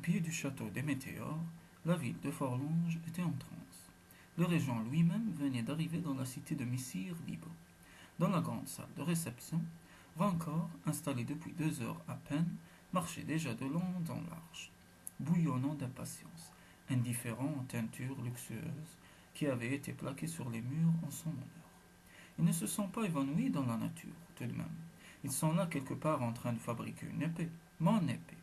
pied du château des Météores, la ville de Forlange était en transe. Le régent lui-même venait d'arriver dans la cité de Messire libre. Dans la grande salle de réception, Rancor, installé depuis 2 heures à peine, marchait déjà de long en large, bouillonnant d'impatience, indifférent aux teintures luxueuses qui avaient été plaquées sur les murs en son honneur. Ils ne se sont pas évanouis dans la nature, tout de même. Ils sont là quelque part en train de fabriquer une épée, mon épée.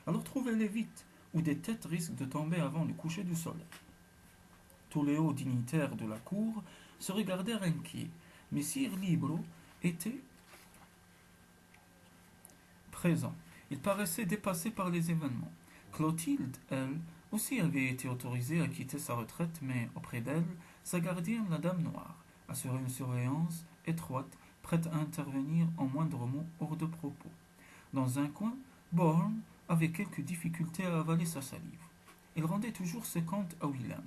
Alors trouvez-les vite, ou des têtes risquent de tomber avant le coucher du soleil. Tous les hauts dignitaires de la cour se regardèrent inquiets, mais Sire Libro était présent. Il paraissait dépassé par les événements. Clotilde, elle, aussi avait été autorisée à quitter sa retraite, mais auprès d'elle, sa gardienne, la Dame Noire, assurait une surveillance étroite, prête à intervenir en moindre mot hors de propos. Dans un coin, Bourne avait quelques difficultés à avaler sa salive. Il rendait toujours ses comptes à Willem.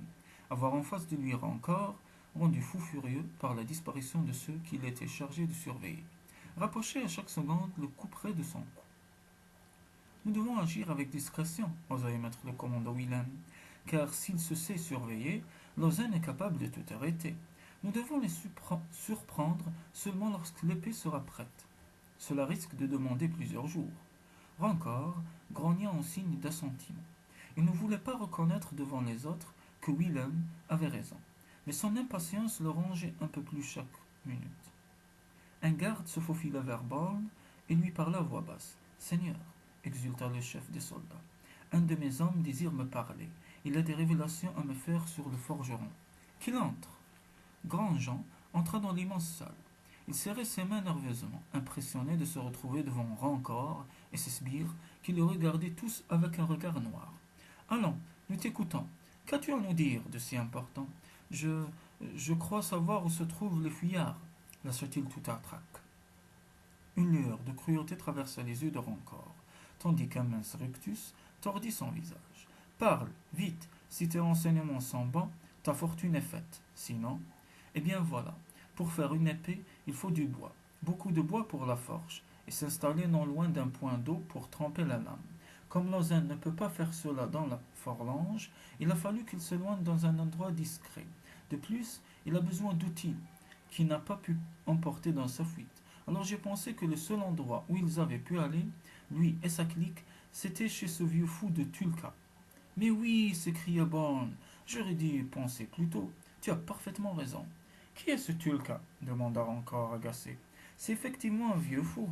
Avoir en face de lui Rancor, rendu fou furieux par la disparition de ceux qu'il était chargé de surveiller. Rapproché à chaque seconde le couperait de son cou. Nous devons agir avec discrétion, osa émettre le commandant Willem, car s'il se sait surveiller, Lausanne est capable de tout arrêter. Nous devons les surprendre seulement lorsque l'épée sera prête. Cela risque de demander plusieurs jours. Rancor grogna en signe d'assentiment. Il ne voulait pas reconnaître devant les autres que Willem avait raison, mais son impatience le rongeait un peu plus chaque minute. Un garde se faufila vers Bourne et lui parla à voix basse. Seigneur, exulta le chef des soldats, un de mes hommes désire me parler. Il a des révélations à me faire sur le forgeron. Qu'il entre. Grandjean entra dans l'immense salle. Il serrait ses mains nerveusement, impressionné de se retrouver devant Rancor et ses sbires qui le regardaient tous avec un regard noir. Allons, nous t'écoutons. Qu'as-tu à nous dire de si important? Je crois savoir où se trouvent les fuyards, lâcha-t-il tout à trac. Une lueur de cruauté traversa les yeux de Rancor, tandis qu'un mince rictus tordit son visage. Parle, vite, si tes renseignements sont bons, ta fortune est faite. Sinon, eh bien voilà, pour faire une épée, il faut du bois, beaucoup de bois pour la forge, et s'installer non loin d'un point d'eau pour tremper la lame. Comme Lausanne ne peut pas faire cela dans la Forlange, il a fallu qu'il s'éloigne dans un endroit discret. De plus, il a besoin d'outils qu'il n'a pas pu emporter dans sa fuite. Alors j'ai pensé que le seul endroit où ils avaient pu aller, lui et sa clique, c'était chez ce vieux fou de Tulka. Mais oui, s'écria Bourne, j'aurais dû y penser plus tôt. Tu as parfaitement raison. Qui est ce Tulka demanda encore agacé. C'est effectivement un vieux fou.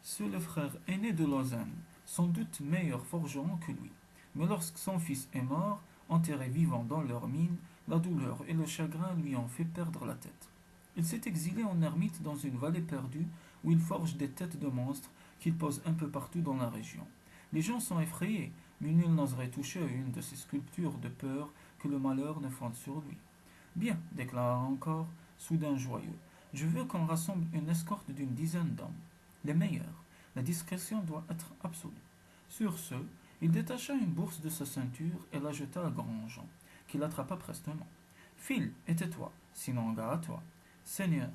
C'est le frère aîné de Lausanne, sans doute meilleur forgeron que lui. Mais lorsque son fils est mort, enterré vivant dans leur mine, la douleur et le chagrin lui ont fait perdre la tête. Il s'est exilé en ermite dans une vallée perdue où il forge des têtes de monstres qu'il pose un peu partout dans la région. Les gens sont effrayés, mais nul n'oserait toucher à une de ces sculptures de peur que le malheur ne fonde sur lui. Bien, déclara encore, soudain joyeux. Je veux qu'on rassemble une escorte d'une dizaine d'hommes. Les meilleurs. La discrétion doit être absolue. Sur ce, il détacha une bourse de sa ceinture et la jeta à Grandjean, qui l'attrapa prestement. File et tais-toi, sinon gare à toi. Seigneur,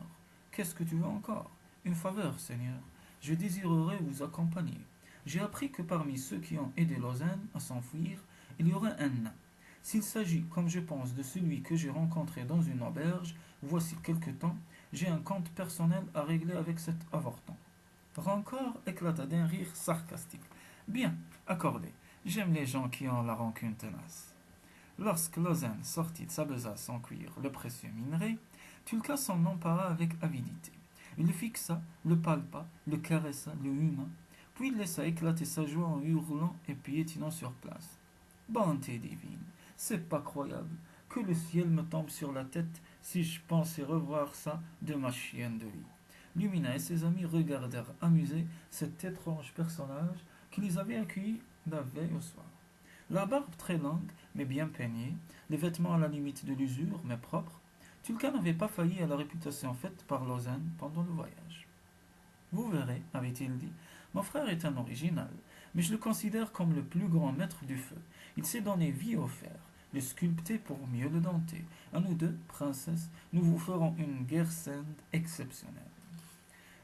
qu'est-ce que tu veux encore? Une faveur, Seigneur. Je désirerais vous accompagner. J'ai appris que parmi ceux qui ont aidé Lausanne à s'enfuir, il y aurait un nain. S'il s'agit, comme je pense, de celui que j'ai rencontré dans une auberge, voici quelque temps, j'ai un compte personnel à régler avec cet avorton. Rancor éclata d'un rire sarcastique. Bien, accordé. J'aime les gens qui ont la rancune tenace. Lorsque Lausanne sortit de sa besace en cuir le précieux minerai, Tulka s'en empara avec avidité. Il le fixa, le palpa, le caressa, le huma, puis il laissa éclater sa joie en hurlant et piétinant sur place. Bonté divine, c'est pas croyable que le ciel me tombe sur la tête si je pensais revoir ça de ma chienne de lit. Lumina et ses amis regardèrent amusés cet étrange personnage qui les avait accueillis la veille au soir. La barbe très longue, mais bien peignée, les vêtements à la limite de l'usure, mais propres, Tulka n'avait pas failli à la réputation faite par Lausanne pendant le voyage. Vous verrez, avait-il dit, mon frère est un original, mais je le considère comme le plus grand maître du feu. Il sait donner vie au fer, le sculpter pour mieux le dompter. À nous deux, princesse, nous vous ferons une guerre exceptionnelle.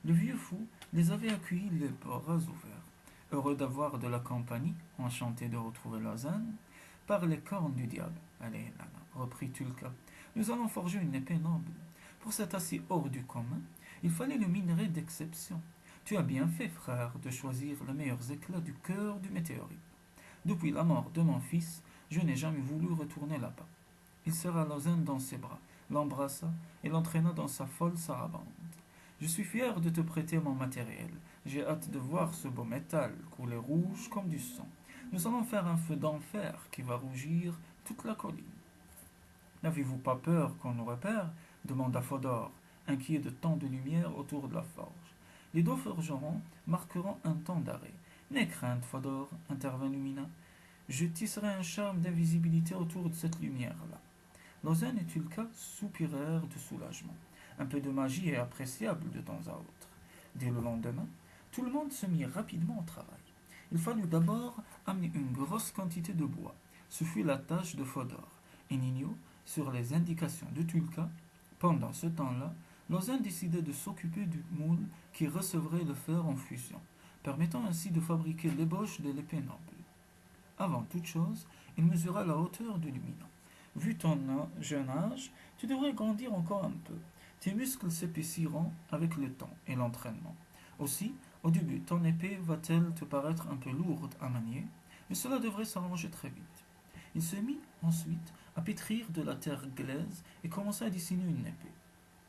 Le vieux fou les avait accueillis les bras ouverts. heureux d'avoir de la compagnie, enchanté de retrouver Lausanne. Par les cornes du diable, allez, là, reprit Tulka, nous allons forger une épée noble. Pour cet acier hors du commun, il fallait le minerai d'exception. Tu as bien fait, frère, de choisir les meilleurs éclats du cœur du météorite. Depuis la mort de mon fils, je n'ai jamais voulu retourner là-bas. Il serra Lausanne dans ses bras, l'embrassa et l'entraîna dans sa folle sarabande. Je suis fier de te prêter mon matériel. J'ai hâte de voir ce beau métal couler rouge comme du sang. Nous allons faire un feu d'enfer qui va rougir toute la colline. N'avez-vous pas peur qu'on nous repère demanda Fodor, inquiet de tant de lumière autour de la forge. Les deux forgerons marqueront un temps d'arrêt. N'aie crainte, Fodor, intervint Lumina. Je tisserai un charme d'invisibilité autour de cette lumière-là. Lausanne et Tulka soupirèrent de soulagement. Un peu de magie est appréciable de temps à autre. Dès le lendemain, tout le monde se mit rapidement au travail. Il fallut d'abord amener une grosse quantité de bois. Ce fut la tâche de Fodor. Et Nino, sur les indications de Tulka, pendant ce temps-là, Lausanne décida de s'occuper du moule qui recevrait le fer en fusion, permettant ainsi de fabriquer l'ébauche de l'épée noble. Avant toute chose, il mesura la hauteur de Lumina. Vu ton jeune âge, tu devrais grandir encore un peu. Tes muscles s'épaissiront avec le temps et l'entraînement. Aussi, au début, ton épée va-t-elle te paraître un peu lourde à manier, mais cela devrait s'arranger très vite. Il se mit ensuite à pétrir de la terre glaise et commença à dessiner une épée,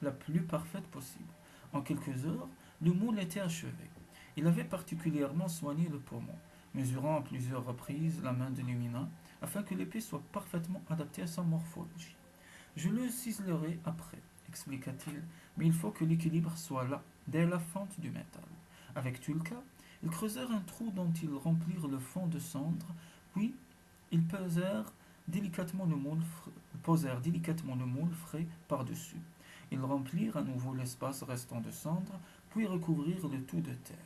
la plus parfaite possible. En quelques heures, le moule était achevé. Il avait particulièrement soigné le pommon, mesurant à plusieurs reprises la main de Lumina afin que l'épée soit parfaitement adaptée à sa morphologie. Je le ciselerai après, expliqua-t-il, mais il faut que l'équilibre soit là, dès la fente du métal. Avec Tulka, ils creusèrent un trou dont ils remplirent le fond de cendre, puis ils posèrent délicatement le moule frais par-dessus. Ils remplirent à nouveau l'espace restant de cendre, puis recouvrirent le tout de terre.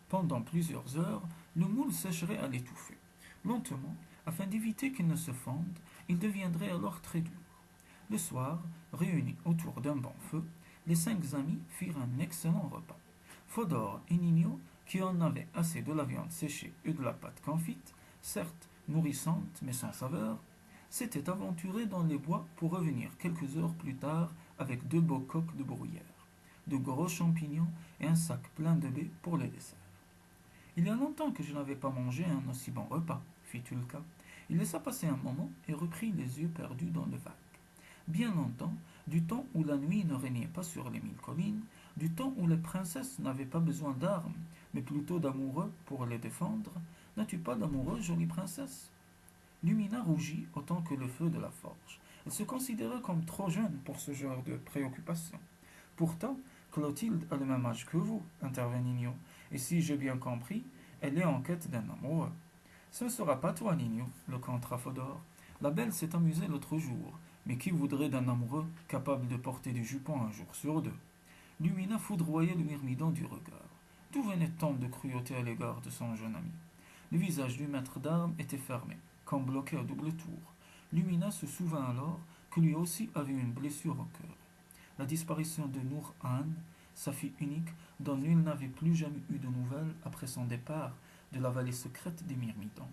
Pendant plusieurs heures, le moule sécherait à l'étouffer. Lentement, afin d'éviter qu'il ne se fonde, il deviendrait alors très dur. Le soir, réunis autour d'un bon feu, les 5 amis firent un excellent repas. Fodor et Nino, qui en avaient assez de la viande séchée et de la pâte confite, certes nourrissante mais sans saveur, s'étaient aventurés dans les bois pour revenir quelques heures plus tard avec 2 beaux coques de bruyère, de gros champignons et un sac plein de baies pour le dessert. Il y a longtemps que je n'avais pas mangé un aussi bon repas, fit Tulka. Il laissa passer un moment et reprit les yeux perdus dans le vague. Bien longtemps, du temps où la nuit ne régnait pas sur les 1000 collines, du temps où les princesses n'avaient pas besoin d'armes, mais plutôt d'amoureux pour les défendre, n'as-tu pas d'amoureux, jolie princesse? Lumina rougit autant que le feu de la forge. Elle se considérait comme trop jeune pour ce genre de préoccupation. Pourtant, Clotilde a le même âge que vous, intervint Nino, et si j'ai bien compris, elle est en quête d'un amoureux. Ce ne sera pas toi, Nino, le contra Fodor. La belle s'est amusée l'autre jour, mais qui voudrait d'un amoureux capable de porter du jupon un jour sur 2? Lumina foudroyait le myrmidon du regard. D'où venait tant de cruauté à l'égard de son jeune ami? Le visage du maître d'armes était fermé, comme bloqué à double tour. Lumina se souvint alors que lui aussi avait une blessure au cœur. La disparition de Nour-An, sa fille unique, dont nul n'avait plus jamais eu de nouvelles après son départ de la vallée secrète des Myrmidons.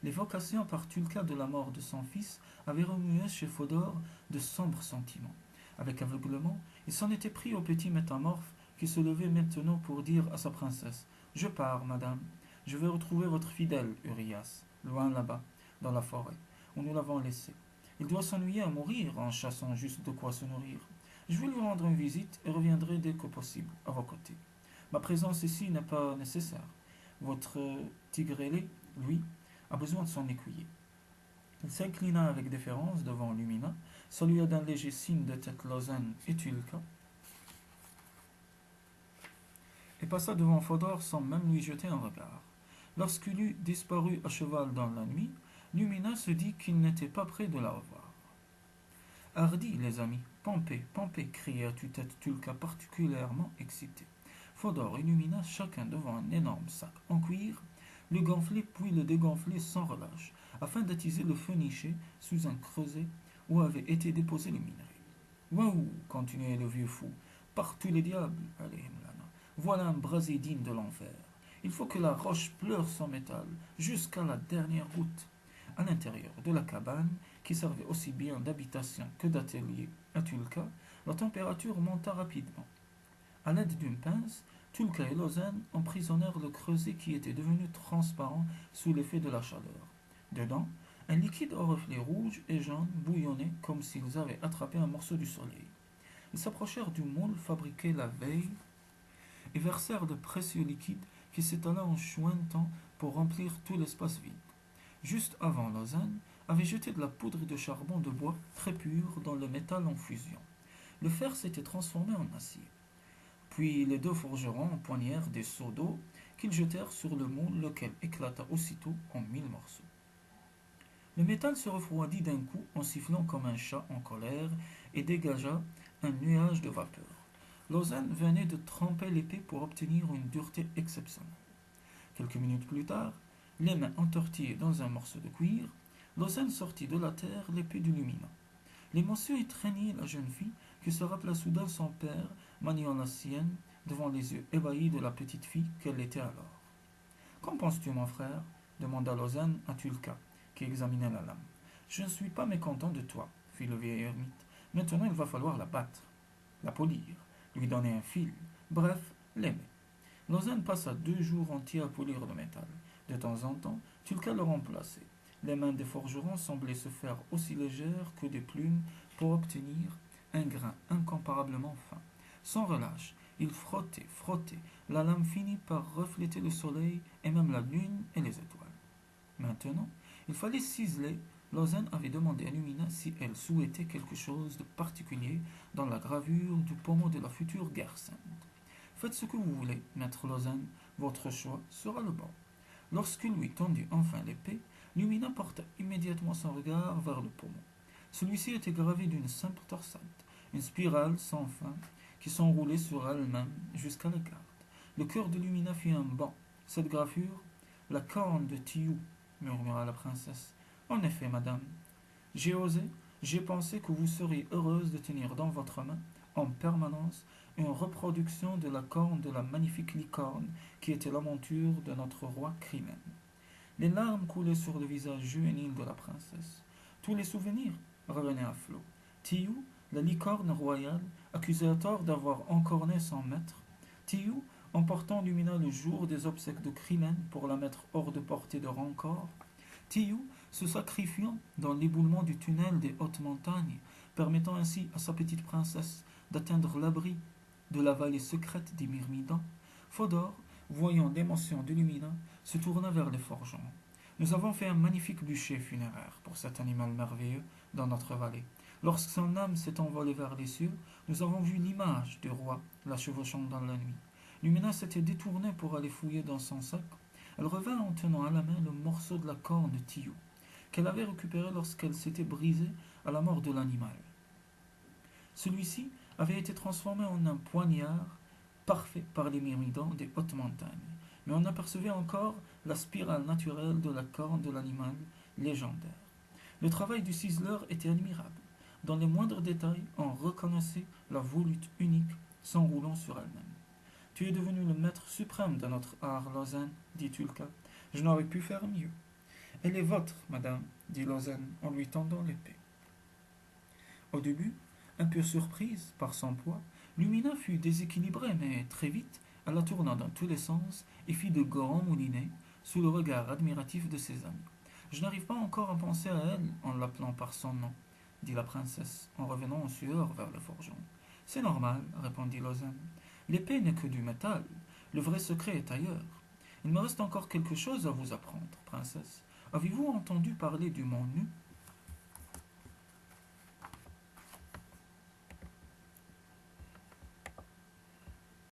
L'évocation par Tulka de la mort de son fils avait remué chez Fodor de sombres sentiments. Avec aveuglement, il s'en était pris au petit métamorphe qui se levait maintenant pour dire à sa princesse « Je pars, madame. Je vais retrouver votre fidèle, Urias, loin là-bas, dans la forêt, où nous l'avons laissé. Il doit s'ennuyer à mourir en chassant juste de quoi se nourrir. Je vais lui rendre une visite et reviendrai dès que possible, à vos côtés. Ma présence ici n'est pas nécessaire. Votre tigrelé, lui, a besoin de son écuyer. » Il s'inclina avec déférence devant Lumina, salua d'un léger signe de tête Lausanne et Tulka, et passa devant Fodor sans même lui jeter un regard. Lorsqu'il eut disparu à cheval dans la nuit, Lumina se dit qu'il n'était pas près de la revoir. Hardi, les amis, pompez, pompez, cria tue-tête Tulka particulièrement excité. Fodor et Lumina, chacun devant un énorme sac en cuir, le gonflaient puis le dégonflaient sans relâche, afin d'attiser le feu niché sous un creuset où avait été déposé le minerai. Waouh, continuait le vieux fou, par tous les diables, allez, Mlana, Voilà un brasier digne de l'enfer. Il faut que la roche pleure son métal jusqu'à la dernière goutte. À l'intérieur de la cabane, qui servait aussi bien d'habitation que d'atelier à Tulka, la température monta rapidement. À l'aide d'une pince, Tulka et Lausanne emprisonnèrent le creuset qui était devenu transparent sous l'effet de la chaleur. Dedans, un liquide au reflet rouge et jaune bouillonnait comme s'ils avaient attrapé un morceau du soleil. Ils s'approchèrent du moule fabriqué la veille et versèrent le précieux liquide qui s'étala en chointant pour remplir tout l'espace vide. Juste avant, Lausanne avait jeté de la poudre de charbon de bois très pur dans le métal en fusion. Le fer s'était transformé en acier. Puis les deux forgerons empoignèrent des seaux d'eau qu'ils jetèrent sur le moule, lequel éclata aussitôt en 1000 morceaux. Le métal se refroidit d'un coup en sifflant comme un chat en colère et dégagea un nuage de vapeur. Lausanne venait de tremper l'épée pour obtenir une dureté exceptionnelle. Quelques minutes plus tard, les mains entortillées dans un morceau de cuir, Lausanne sortit de la terre l'épée du Lumina. L'émotion étreignit la jeune fille qui se rappela soudain son père maniant la sienne devant les yeux ébahis de la petite fille qu'elle était alors. Qu'en penses-tu, mon frère demanda Lausanne à Tulka, qui examinait la lame. Je ne suis pas mécontent de toi, fit le vieil ermite. Maintenant il va falloir la battre, la polir, lui donner un fil, bref, l'aimer. Lausanne passa 2 jours entiers à polir le métal. De temps en temps, Tulka le remplaçait. Les mains des forgerons semblaient se faire aussi légères que des plumes pour obtenir un grain incomparablement fin. Sans relâche, il frottait, frottait. La lame finit par refléter le soleil et même la lune et les étoiles. Maintenant, il fallait ciseler. Lausanne avait demandé à Lumina si elle souhaitait quelque chose de particulier dans la gravure du pommeau de la future guerre sainte. Faites ce que vous voulez, maître Lausanne, votre choix sera le bon. Lorsqu'il lui tendit enfin l'épée, Lumina porta immédiatement son regard vers le pommeau. Celui-ci était gravé d'une simple torsade, une spirale sans fin qui s'enroulait sur elle-même jusqu'à la garde. Le cœur de Lumina fit un bond. Cette gravure, la corne de Tiou, murmura la princesse. En effet, madame, j'ai pensé que vous seriez heureuse de tenir dans votre main, en permanence, une reproduction de la corne de la magnifique licorne qui était la monture de notre roi Crimen. Les larmes coulaient sur le visage juvénile de la princesse. Tous les souvenirs revenaient à flot. Tiou, la licorne royale, accusée à tort d'avoir encorné son maître. Tiou, emportant Lumina le jour des obsèques de Crimen pour la mettre hors de portée de rancor. Tiou, se sacrifiant dans l'éboulement du tunnel des hautes montagnes, permettant ainsi à sa petite princesse d'atteindre l'abri de la vallée secrète des Myrmidons. Fodor, voyant l'émotion de Lumina, se tourna vers les forgerons. Nous avons fait un magnifique bûcher funéraire pour cet animal merveilleux dans notre vallée. Lorsque son âme s'est envolée vers les cieux, nous avons vu l'image du roi la chevauchant dans la nuit. Lumina s'était détournée pour aller fouiller dans son sac. Elle revint en tenant à la main le morceau de la corne de Tiou, qu'elle avait récupéré lorsqu'elle s'était brisée à la mort de l'animal. Celui-ci avait été transformé en un poignard parfait par les myrmidons des hautes montagnes, mais on apercevait encore la spirale naturelle de la corne de l'animal légendaire. Le travail du ciseleur était admirable. Dans les moindres détails, on reconnaissait la volute unique s'enroulant sur elle-même. Tu es devenu le maître suprême de notre art, Lausanne, dit Tulka. Je n'aurais pu faire mieux. Elle est votre, madame, dit Lausanne en lui tendant l'épée. Au début, un peu surprise par son poids, Lumina fut déséquilibrée, mais très vite, elle la tourna dans tous les sens et fit de grands moulinets sous le regard admiratif de ses amis. Je n'arrive pas encore à penser à elle en l'appelant par son nom, dit la princesse en revenant en sueur vers le forgeron. C'est normal, répondit Lausanne. L'épée n'est que du métal. Le vrai secret est ailleurs. Il me reste encore quelque chose à vous apprendre, princesse. Avez-vous entendu parler du mont Nu ?